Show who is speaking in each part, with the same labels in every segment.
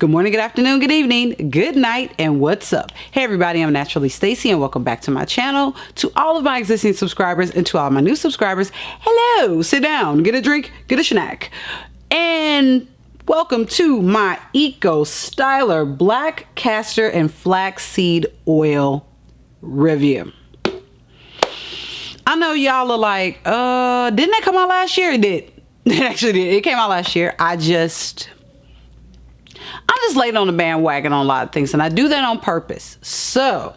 Speaker 1: Good morning, good afternoon, good evening, good night, and what's up? Hey everybody, I'm NaturallyStacey and welcome back to my channel. To all of my existing subscribers and to all my new subscribers, hello, sit down, get a drink, get a snack. And welcome to my EcoStyler Black Castor and Flaxseed Oil review. I know y'all are like, didn't that come out last year? It did. It actually did. It came out last year. I'm just late on the bandwagon on a lot of things, and I do that on purpose. So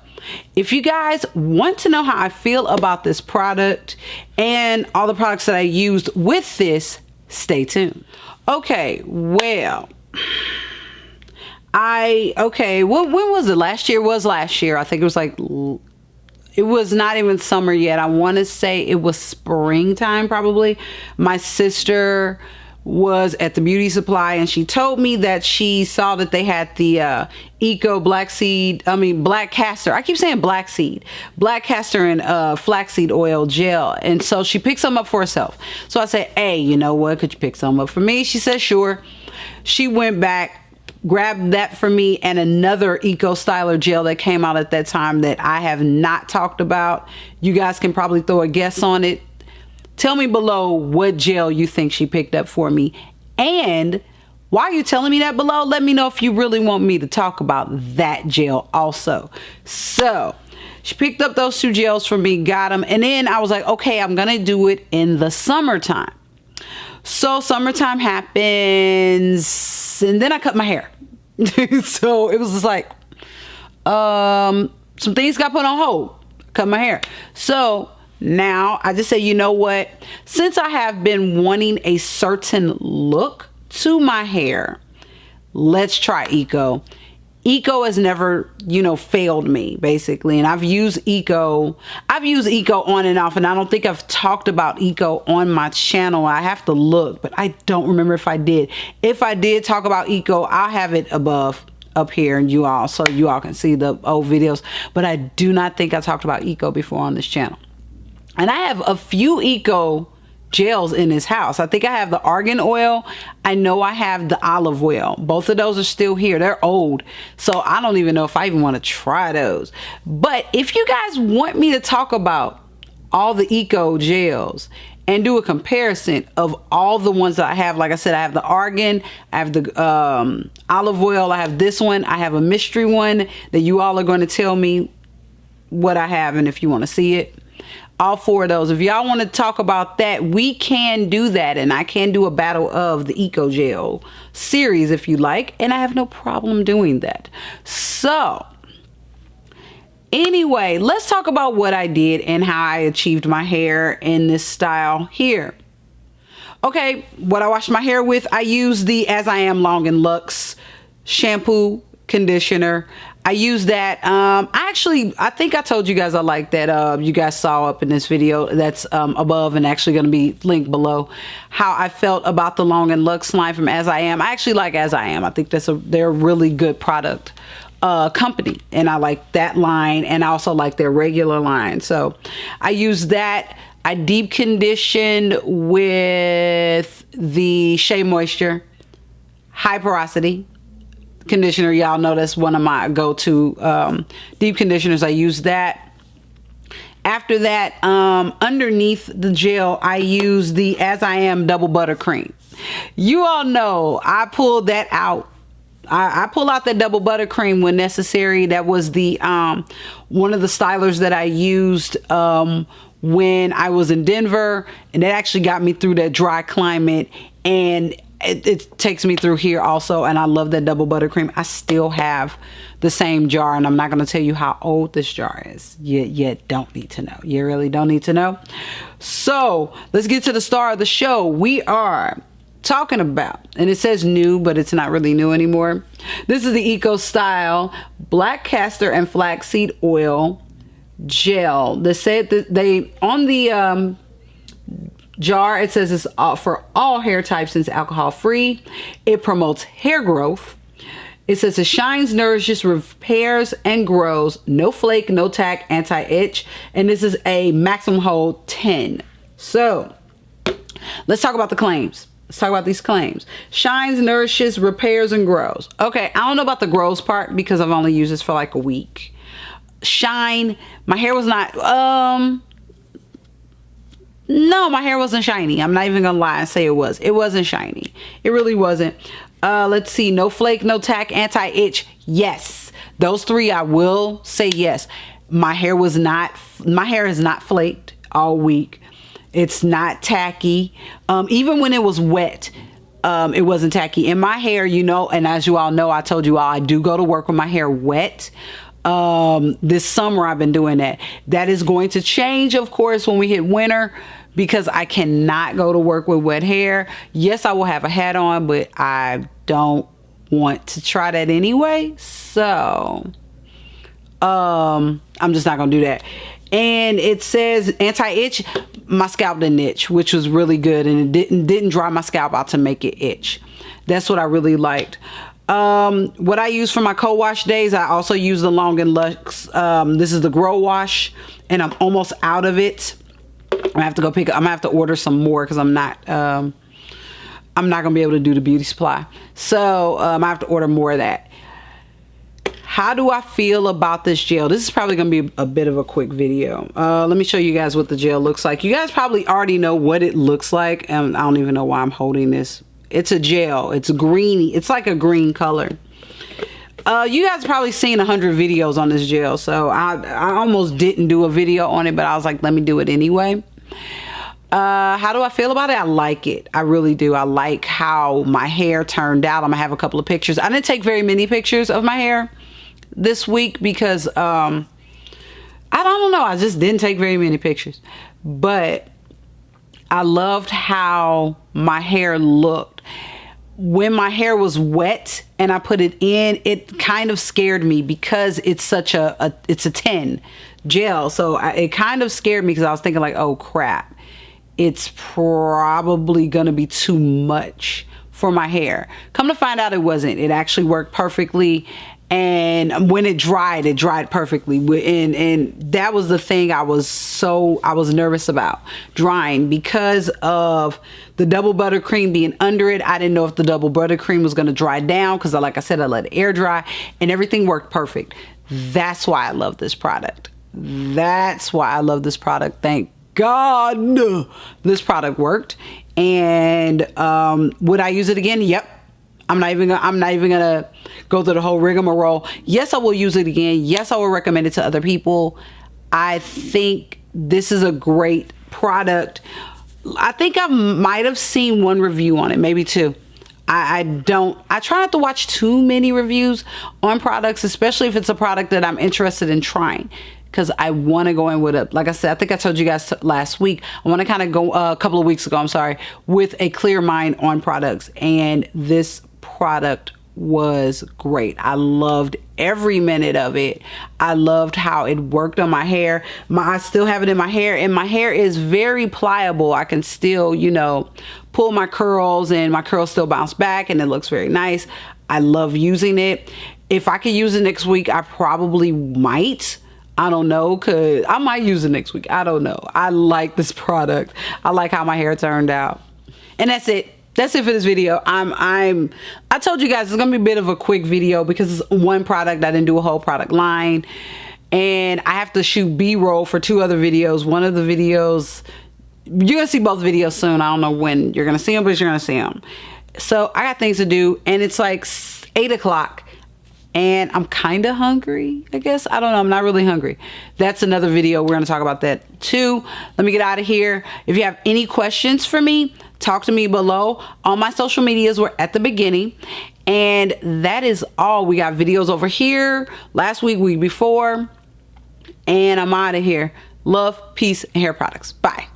Speaker 1: if you guys want to know how I feel about this product and all the products that I used with this, stay tuned. Okay, well, when was it? Last year was last year. I think it was like, it was not even summer yet. I want to say it was springtime probably. My sister was at the beauty supply and she told me that she saw that they had the black castor. I keep saying black castor and flaxseed oil gel. And so she picked some up for herself. So I said, hey, you know what? Could you pick some up for me? She said, sure. She went back, grabbed that for me and another EcoStyler gel that came out at that time that I have not talked about. You guys can probably throw a guess on it. Tell me below what gel you think she picked up for me. And while you're telling me that below, let me know if you really want me to talk about that gel also. So she picked up those two gels for me, got them. And then I was like, okay, I'm going to do it in the summertime. So summertime happens and then I cut my hair. So it was just like, some things got put on hold, cut my hair. So now I just say, you know what, since I have been wanting a certain look to my hair, let's try Eco. Eco has never, failed me basically. And I've used Eco on and off, and I don't think I've talked about Eco on my channel. I have to look, but I don't remember if I did. If I did talk about Eco, I'll have it up here and so you all can see the old videos, but I do not think I talked about Eco before on this channel. And I have a few Eco gels in this house. I think I have the argan oil. I know I have the olive oil. Both of those are still here. They're old. So I don't even know if I even want to try those. But if you guys want me to talk about all the Eco gels and do a comparison of all the ones that I have, like I said, I have the argan, I have the olive oil, I have this one, I have a mystery one that you all are going to tell me what I have and if you want to see it. All four of those. If y'all want to talk about that, we can do that, and I can do a battle of the Eco Gel series if you like, and I have no problem doing that. So anyway, let's talk about what I did and how I achieved my hair in this style here. Okay, what I washed my hair with, I used the As I Am Long and Luxe shampoo, conditioner. I use that. I think I told you guys I like that. You guys saw up in this video that's above and actually going to be linked below how I felt about the Long and Luxe line from As I Am. I actually like As I Am. I think they're a really good product company, and I like that line, and I also like their regular line. So I use that. I deep conditioned with the Shea Moisture High Porosity conditioner. Y'all know that's one of my go-to deep conditioners. I use that. After that, underneath the gel, I use the As I Am Double Buttercream. You all know I pulled that out. I pull out that double buttercream when necessary. That was the one of the stylers that I used when I was in Denver, and that actually got me through that dry climate, and it takes me through here also, and I love that double buttercream. I still have the same jar, and I'm not going to tell you how old this jar is. You don't need to know. You really don't need to know. So let's get to the star of the show. We are talking about, and it says new, but it's not really new anymore. This is the EcoStyle Black Castor and Flaxseed Oil Gel. They said that they on the jar, it says it's for all hair types since alcohol free. It promotes hair growth. It says it shines, nourishes, repairs, and grows. No flake, no tack, anti-itch. And this is a maximum hold 10. So let's talk about the claims. Let's talk about these claims. Shines, nourishes, repairs, and grows. Okay, I don't know about the grows part because I've only used this for like a week. Shine, my hair was not, no, my hair wasn't shiny. I'm not even gonna lie and say it was. It wasn't shiny. It really wasn't. Let's see, no flake, no tack, anti-itch. Yes, those three I will say yes. My hair is not flaked all week. It's not tacky. Even when it was wet, it wasn't tacky. In my hair, you know, and as you all know, I told you all, I do go to work with my hair wet. This summer I've been doing that. That is going to change, of course, when we hit winter, because I cannot go to work with wet hair. Yes, I will have a hat on, but I don't want to try that anyway. So, I'm just not gonna do that. And it says anti-itch. My scalp didn't itch, which was really good, and it didn't dry my scalp out to make it itch. That's what I really liked. What I use for my co-wash days, I also use the Long and Luxe. This is the Grow Wash, and I'm almost out of it. I have to go pick up. I'm gonna have to order some more because I'm not gonna be able to do the beauty supply. So I have to order more of that. How do I feel about this gel? This is probably gonna be a bit of a quick video. Let me show you guys what the gel looks like. You guys probably already know what it looks like, and I don't even know why I'm holding this. It's a gel. It's greeny. It's like a green color. You guys probably seen 100 videos on this gel, so I almost didn't do a video on it, but I was like, let me do it anyway. How do I feel about it? I like it. I really do. I like how my hair turned out. I'm gonna have a couple of pictures. I didn't take very many pictures of my hair this week because I don't know. I just didn't take very many pictures, but I loved how my hair looked. When my hair was wet and I put it in, it kind of scared me because it's such it's a 10 gel. So it kind of scared me because I was thinking like, oh crap, it's probably gonna be too much for my hair. Come to find out it wasn't. It actually worked perfectly. And when it dried perfectly. And that was the thing I was nervous about, drying, because of the double buttercream being under it. I didn't know if the double buttercream was going to dry down because, like I said, I let it air dry, and everything worked perfect. That's why I love this product. That's why I love this product. Thank God this product worked. And would I use it again? Yep. I'm not even gonna go through the whole rigmarole. Yes, I will use it again. Yes, I will recommend it to other people. I think this is a great product. I think I might have seen one review on it, maybe two. I try not to watch too many reviews on products, especially if it's a product that I'm interested in trying, because I want to go in with like I said, I think I told you guys last week, I want to kind of go a couple of weeks ago, I'm sorry, with a clear mind on products. And this product was great. I loved every minute of it. I loved how it worked on my hair. I still have it in my hair, and my hair is very pliable. I can still, you know, pull my curls, and my curls still bounce back, and it looks very nice. I love using it. If I could use it next week, I probably might. I don't know, cause I might use it next week. I don't know. I like this product. I like how my hair turned out. And that's it. That's it for this video. I told you guys it's gonna be a bit of a quick video because it's one product. I didn't do a whole product line, and I have to shoot B-roll for 2 other videos. One of the videos, you're gonna see both videos soon. I don't know when you're gonna see them, but you're gonna see them. So I got things to do, and it's like 8 o'clock. And I'm kind of hungry, I guess. I don't know. I'm not really hungry. That's another video. We're going to talk about that too. Let me get out of here. If you have any questions for me, talk to me below. All my social medias were at the beginning. And that is all. We got videos over here last week, week before. And I'm out of here. Love, peace, and hair products. Bye.